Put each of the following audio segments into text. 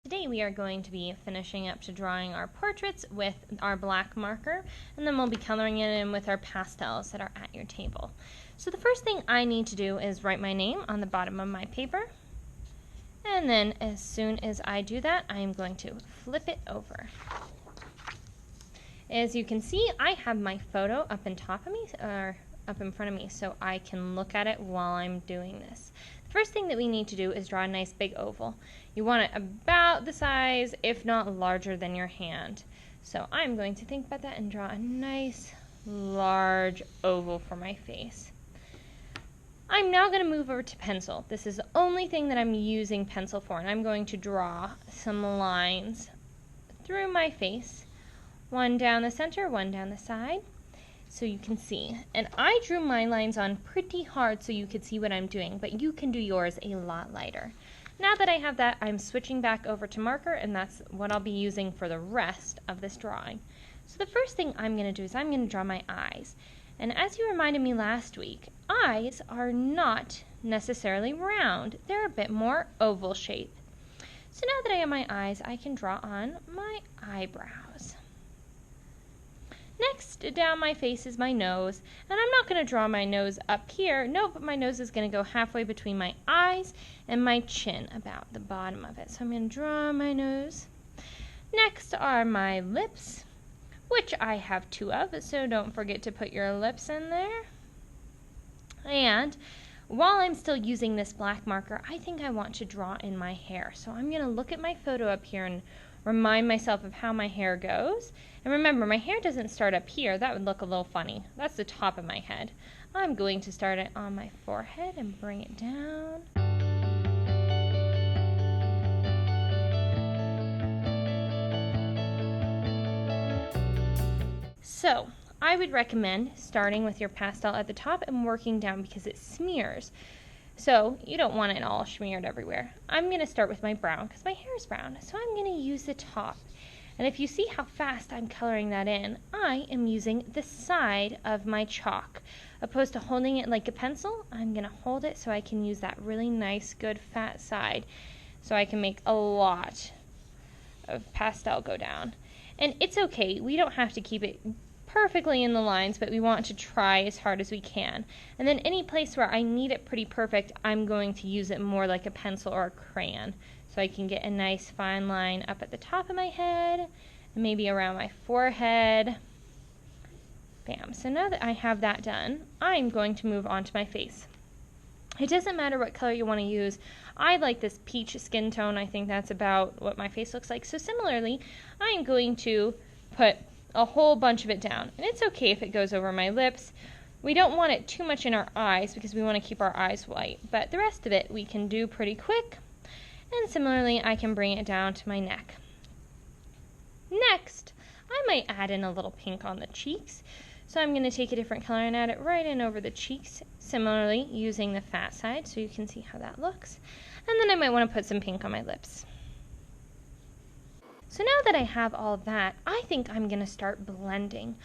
Today we are going to be finishing up to drawing our portraits with our black marker, and then we'll be coloring it in with our pastels that are at your table. So the first thing I need to do is write my name on the bottom of my paper, and then as soon as I do that, I am going to flip it over. As you can see, I have my photo up in top of me, or up in front of me, so I can look at it while I'm doing this. The first thing that we need to do is draw a nice big oval. You want it about the size, if not larger than your hand. So I'm going to think about that and draw a nice large oval for my face. I'm now going to move over to pencil. This is the only thing that I'm using pencil for, and I'm going to draw some lines through my face. One down the center, one down the side, so you can see. And I drew my lines on pretty hard so you could see what I'm doing, but you can do yours a lot lighter. Now that I have that, I'm switching back over to marker, and that's what I'll be using for the rest of this drawing. So the first thing I'm going to do is I'm going to draw my eyes. And as you reminded me last week, eyes are not necessarily round. They're a bit more oval shape. So now that I have my eyes, I can draw on my eyebrows. Next, down my face is my nose, and I'm not going to draw my nose up here. No, but my nose is going to go halfway between my eyes and my chin, about the bottom of it. So I'm going to draw my nose. Next are my lips, which I have two of, so don't forget to put your lips in there. And while I'm still using this black marker, I think I want to draw in my hair. So I'm going to look at my photo up here and remind myself of how my hair goes. And remember, my hair doesn't start up here. That would look a little funny. That's the top of my head. I'm going to start it on my forehead and bring it down. So, I would recommend starting with your pastel at the top and working down because it smears. So you don't want it all smeared everywhere. I'm going to start with my brown because my hair is brown. So I'm going to use the top. And if you see how fast I'm coloring that in, I am using the side of my chalk. Opposed to holding it like a pencil, I'm going to hold it so I can use that really nice, good, fat side. So I can make a lot of pastel go down. And it's okay. We don't have to keep it perfectly in the lines, but we want to try as hard as we can. And then any place where I need it pretty perfect, I'm going to use it more like a pencil or a crayon. So I can get a nice fine line up at the top of my head, and maybe around my forehead. Bam. So now that I have that done, I'm going to move on to my face. It doesn't matter what color you want to use. I like this peach skin tone. I think that's about what my face looks like. So similarly, I'm going to put a whole bunch of it down. And it's okay if it goes over my lips. We don't want it too much in our eyes because we want to keep our eyes white. But the rest of it we can do pretty quick. And similarly, I can bring it down to my neck. Next, I might add in a little pink on the cheeks. So I'm going to take a different color and add it right in over the cheeks. Similarly, using the fat side so you can see how that looks. And then I might want to put some pink on my lips. So now that I have all of that, I think I'm going to start blending.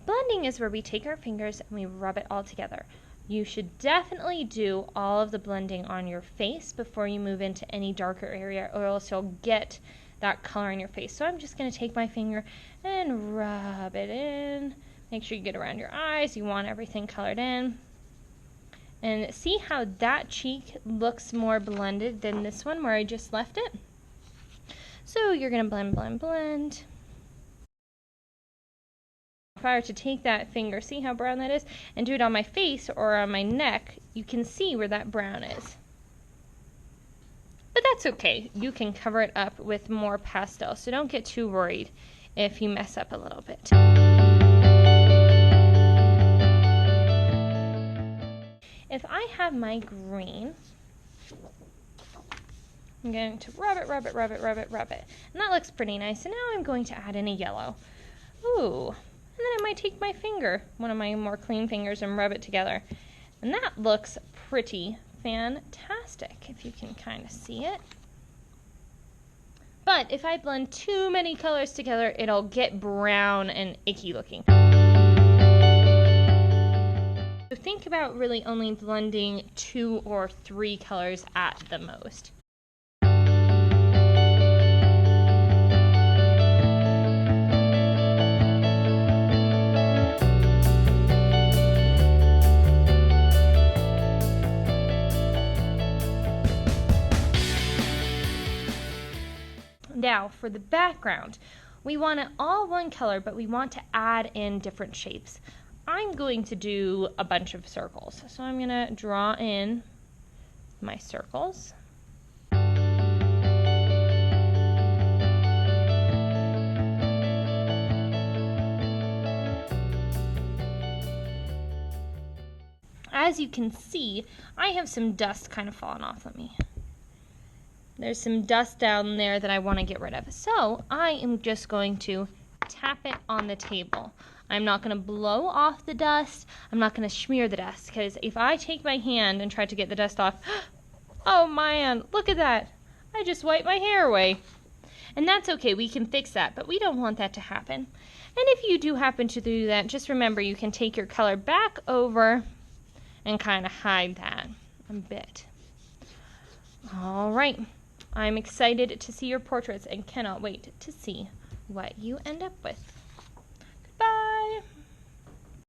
Blending is where we take our fingers and we rub it all together. You should definitely do all of the blending on your face before you move into any darker area, or else you'll get that color in your face. So I'm just going to take my finger and rub it in. Make sure you get around your eyes. You want everything colored in. And see how that cheek looks more blended than this one where I just left it? So you're going to blend, blend, blend. If I were to take that finger, see how brown that is, and do it on my face or on my neck, you can see where that brown is. But that's okay. You can cover it up with more pastel, so don't get too worried if you mess up a little bit. If I have my green, I'm going to rub it, rub it, rub it, rub it, rub it. And that looks pretty nice. And now I'm going to add in a yellow. Ooh. And then I might take my finger, one of my more clean fingers, and rub it together. And that looks pretty fantastic, if you can kind of see it. But if I blend too many colors together, it'll get brown and icky looking. So think about really only blending 2 or 3 colors at the most. Now, for the background, we want it all one color, but we want to add in different shapes. I'm going to do a bunch of circles. So I'm going to draw in my circles. As you can see, I have some dust kind of falling off of me. There's some dust down there that I want to get rid of. So I am just going to tap it on the table. I'm not going to blow off the dust. I'm not going to smear the dust, because if I take my hand and try to get the dust off, oh man, look at that. I just wiped my hair away. And that's okay, we can fix that, but we don't want that to happen. And if you do happen to do that, just remember you can take your color back over and kind of hide that a bit. All right, I'm excited to see your portraits and cannot wait to see what you end up with.